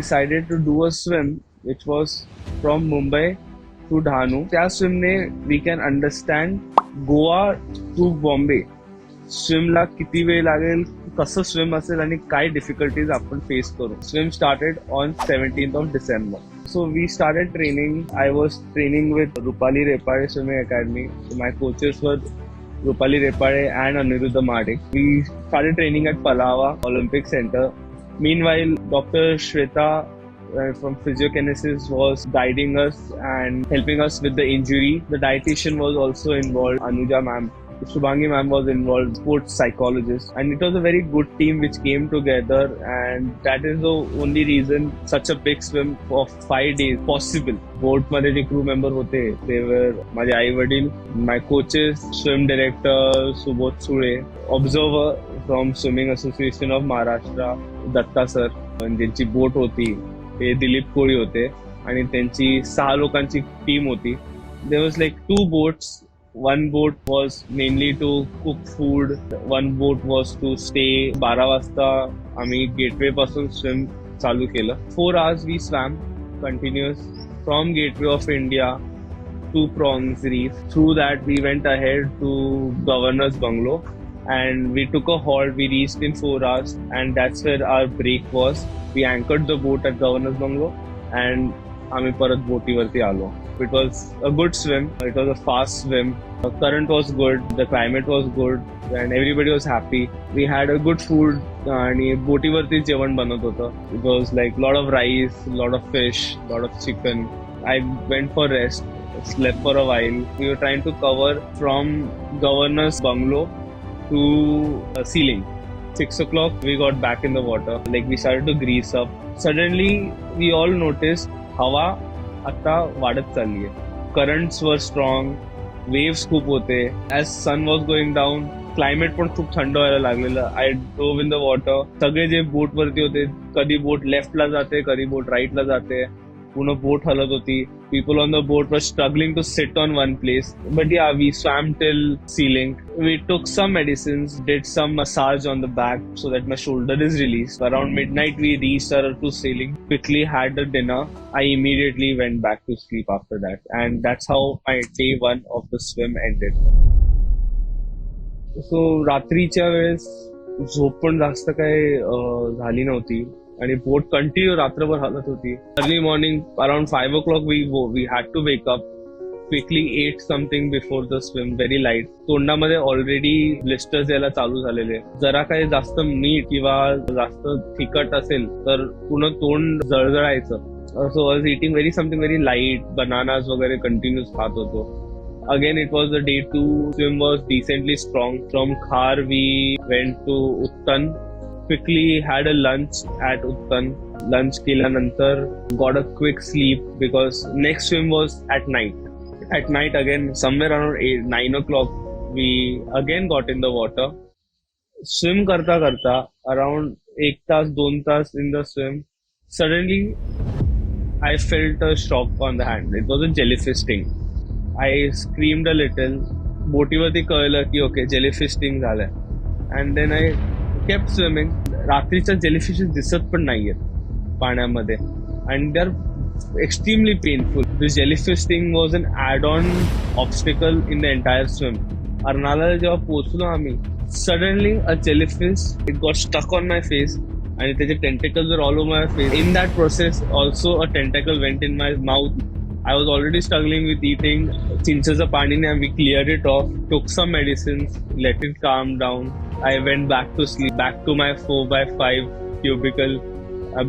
decided to do a swim which was from Mumbai to Dahanu. त्या swim ने we can understand Goa to Bombay. स्विमला किती वेळ लागेल, कसं स्विम असेल आणि काय डिफिकल्टीज आपण फेस करू. Swim started on 17th of December. So we started training. I was training with Rupali Repade Swimming Academy. So my coaches were Rupali Repade and Aniruddha Madik. We started training at Palava Olympic Center. Meanwhile, Dr. Shweta from physiokinesis was guiding us and helping us with the injury. The dietitian was also involved, Anuja ma'am. Shubhangi ma'am was involved, sports psychologist, and it was a very good team which came together, and that is the only reason such a big swim of 5 days possible. Boat मध्ये जे crew member होते, they were माझे आई वडील, my coaches, swim director Subodh Sule, observer from Swimming Association of Maharashtra Datta sir, ज्यांची boat होती ते दिलीप कोळी होते आणि त्यांची 6 लोकांची टीम होती. There was like 2 boats. One boat was mainly to cook food. One boat was to stay. 12 वाजता आम्ही गेटवे पासून swim चालू केलं. 4 hours we swam continuous from Gateway of India to Prongs Reef. Through that we went ahead to Governor's Bungalow and we took a halt. We reached in 4 hours and that's where our break was. We anchored the boat at Governor's Bungalow and आम्ही परत बोटीवरती आलो. It was a good swim. It was a fast swim. The current was good. The climate was good, and everybody was happy. We had a good food. आणि बोटीवरती जेवण बनत होतं. It was like lot of rice, lot of fish, lot of chicken. I went for rest, slept for a while. We were trying to cover from Governor's Bungalow to Ceiling. 6 o'clock we got back in the water. Like we started to grease up. Suddenly we all noticed हवा आता वाढत चालली आहे. Currents वर strong, waves खूप होते. As sun was going down, climate पण खूप थंड व्हायला लागलेलं. I drove in the water. सगळे जे बोट वरती होते, कधी बोट लेफ्टला जाते, कधी बोट राईटला जाते, पूर्ण बोट हलत होती. People on the boat were struggling to sit on one place. But yeah, we swam till Ceiling. We took some medicines, did some massage on the back so that my shoulder is released. Around midnight, we reached to Ceiling. Quickly had the dinner. I immediately went back to sleep after that. And that's how my day 1 of the swim ended. So, रात्रीच्या वेळेस झोप पण जास्त काही झाली नव्हती. आणि boat continue रात्रभर हलत होती. Early morning around 5 o'clock we had to wake up. Quickly ate something before the swim, very light. तोंडामध्ये ऑलरेडी ब्लिस्टर्स यायला चालू झालेले. जरा काही जास्त मीठ किंवा जास्त तिखट असेल तर पूर्ण तोंड जळजळायचं. So I was eating something very light, bananas वगैरे कंटिन्यूस खात होतो. Again, it was the day 2. Swim was decently strong. From Khar we went to Uttan. Quickly had a lunch at Uttan. Lunch केल्यानंतर got a quick sleep because next swim was at night. At night again, somewhere around 9 o'clock, we again got in the water. Swim करता करता around 1 Tas 2 Tas in the swim, suddenly I felt a shock on the hand. It was a jellyfish sting. I screamed a little. बोटीवरती कळलं की okay jellyfish sting झालाय. And then I kept swimming. रात्रीच्या jellyfishes दिसत पण नाहीयेत पाण्यामध्ये and they are extremely painful. This jellyfish sting was an add-on obstacle in the entire swim. Arnala जेव्हा पोहोचलो आम्ही, suddenly a jellyfish, it got stuck on my face आणि त्याचे tentacles were all over my face. In that process also a tentacle went in my mouth. I was already struggling with eating. चिंचेचं पाणीने we cleared it off, took some medicines, let it calm down. I went back to sleep, back to my 4x5 cubicle.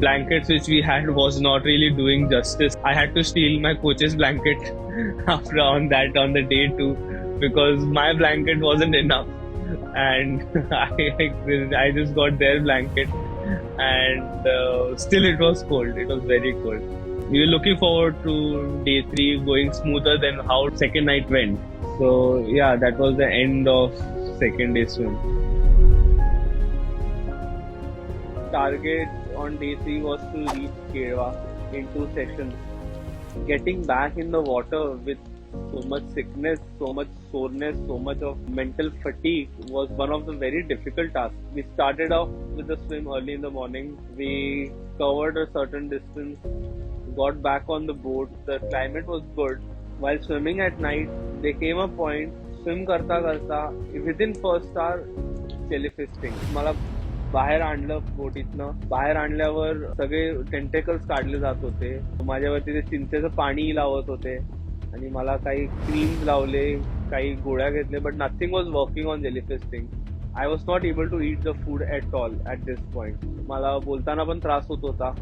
Blankets which we had was not really doing justice. I had to steal my coach's blanket on the day 2 because my blanket wasn't enough. And I just got their blanket and still it was cold. It was very cold. We were looking forward to day 3 going smoother than how second night went. So yeah, that was the end of second day swim. Target on day 3 was to reach Kerwa in 2 sessions. Getting back in the water with so much sickness, so much soreness, so much of mental fatigue was one of the very difficult tasks. We started off with the swim early in the morning. We covered a certain distance, got back on the boat. The climate was good. While swimming at night, there came a point, swim करता करता within first hour jellyfish sting. मला बाहेर आणलं बोटीतनं. बाहेर आणल्यावर सगळे tentacles काढले जात होते. माझ्यावरती ते चिंचेचं पाणी लावत होते आणि मला काही क्रीम्स लावले, काही गोळ्या घेतले, but nothing was working on jellyfish sting. I was not able to eat the food at all at this point. मला बोलताना पण त्रास होत होता.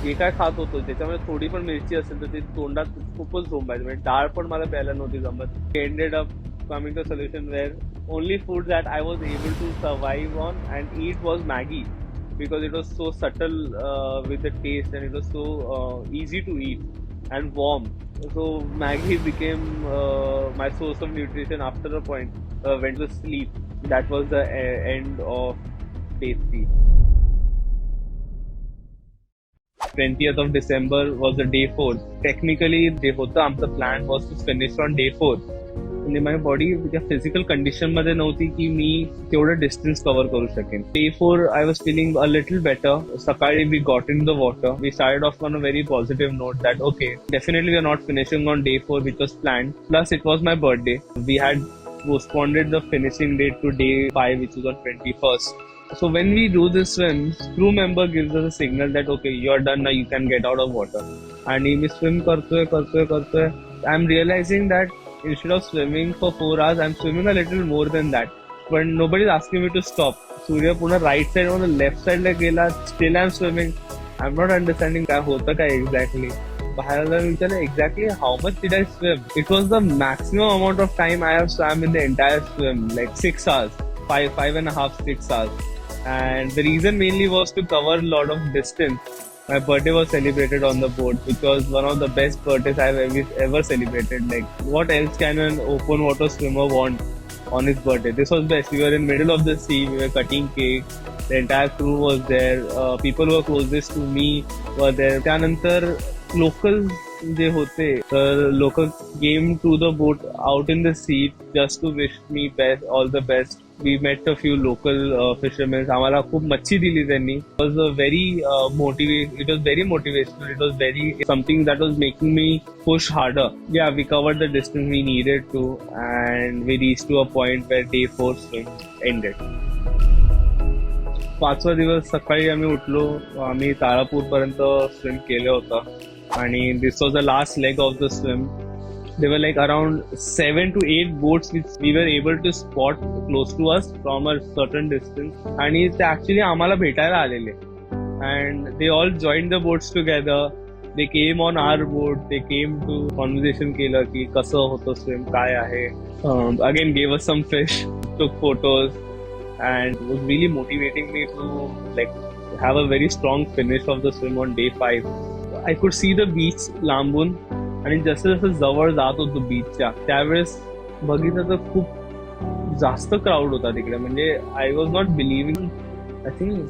जे काय खात होतो त्याच्यामध्ये थोडी पण मिरची असेल तर ते तोंडात खूपच झोंबायचं. म्हणजे डाळ पण मला प्यायला नव्हती जमत. Ended up coming to a solution where only food that I was able to survive on and eat was Maggie, because it was so subtle with the taste, and it was so easy to eat and warm. So Maggie became my source of nutrition after a point. Went to sleep. That was the end of Tasty. 20th of December was the day 4. Technically, day होता आमचा plan was to finish on day 4. म्हणजे माझी body त्या physical condition मध्ये नव्हती की मी तेवढं distance cover करू शकेन. Day 4 I was feeling a little better. सकाळी we got in the water. We started off on a very positive note that okay, definitely we are not finishing on day 4 which was planned. Plus it was my birthday. We had postponed the finishing date to day 5, which is on 21st. So when we do this swim, crew member gives us a signal that okay, you're done now, you can get out of water. आणि मी swim करतोय. I'm realizing that instead of swimming for 4 hours, I'm swimming a little more than that. But nobody's asking me to stop. Surya पुन्हा right side or the left side ला गेला. Still I'm swimming. I'm not understanding काय होतं काय exactly. बाहेर विचारलं exactly how much did I swim? It was the maximum amount of time I have swam in the entire swim, like 6 hours, 5.5, 6 hours. And the reason mainly was to cover a lot of distance. My birthday was celebrated on the boat, which was one of the best birthdays I've ever celebrated. Like, what else can an open water swimmer want on his birthday? This was best. We were in middle of the sea. We were cutting cake. The entire crew was there. People who were closest to me were there. त्यानंतर locals जे होते, local came to the boat out in the sea just to wish me all the best. We met a few local fishermen. आम्हाला खूप मच्छी दिली त्यांनी. It was a very it was very motivational. It was very something that was making me push harder. Yeah, we covered the distance we needed to, and we reached to a point where day 4 swim ended. 5वा दिवस सकाळी आम्ही उठलो. आम्ही तारापूर पर्यंत swim केलं होतं आणि this was the last leg of the swim. There were like around 7 to 8 boats which we were able to spot close to us from a certain distance. आणि ते actually आम्हाला भेटायला आलेले. And they all joined the boats together. They came on our boat. They came to conversation केलं की कसं होतं swim, काय आहे. Again gave us some fish, took photos, and was really motivating me to like have a very strong finish of the swim on day 5. I could see the beach लांबून, आणि जसं जसं जवळ जात होतो बीचच्या त्यावेळेस बघितलं तर खूप जास्त क्राऊड होता तिकडे. म्हणजे आय was not believing. I think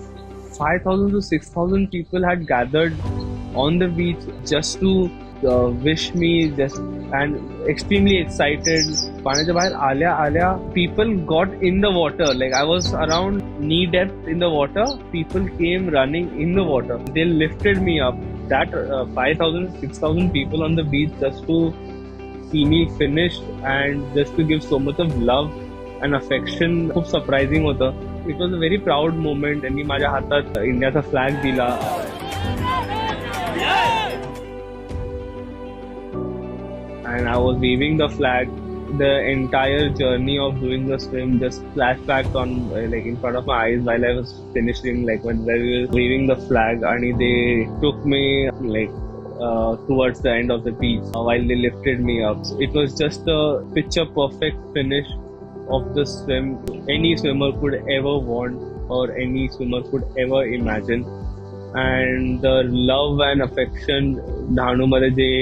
5,000 to 6,000 people had gathered on the beach just to wish me, and extremely excited. पाण्याच्या बाहेर आल्या people got in the water. Like I was around knee depth in the water. People came running in the water. They lifted me up. That 5,000, 6,000 people on the beach just to see me finish and just to give so much of love and affection. खूप surprising होतं. It was a very proud moment. आणि माझ्या हातात इंडियाचा flag दिला. And I was waving the flag. The entire journey of doing the swim just flashed back on like in front of my eyes while I was finishing, like when we were waving the flag and they took me like towards the end of the beach while they lifted me up. It was just a picture perfect finish of the swim any swimmer could ever want or any swimmer could ever imagine. And the love and affection Dahanu मध्ये जे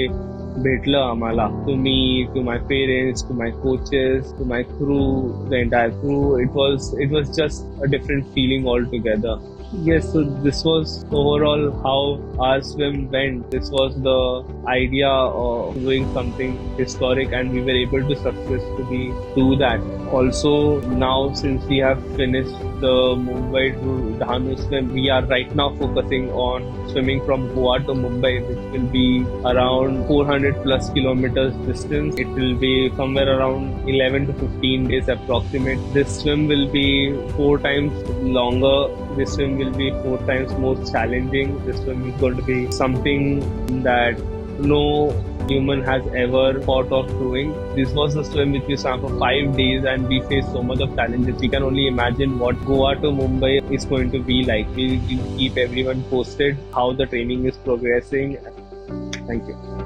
भेटलं आम्हाला, to me, to my parents, to my coaches, to my crew, the entire crew, it was just a different feeling altogether. Yes, so this was overall how our swim went. This was the idea of doing something historic, and we were able to successfully do that. Also, now since we have finished the Mumbai to Dahanu swim, we are right now focusing on swimming from Goa to Mumbai, which will be around 400 plus kilometers distance. It will be somewhere around 11 to 15 days approximate. This swim will be 4 times longer. This swim will be 4 times more challenging. This swim is going to be something that no human has ever thought of doing. This was a swim which we swam for 5 days, and we faced so much of challenges. We can only imagine what Goa to Mumbai is going to be like. We will keep everyone posted how the training is progressing. Thank you.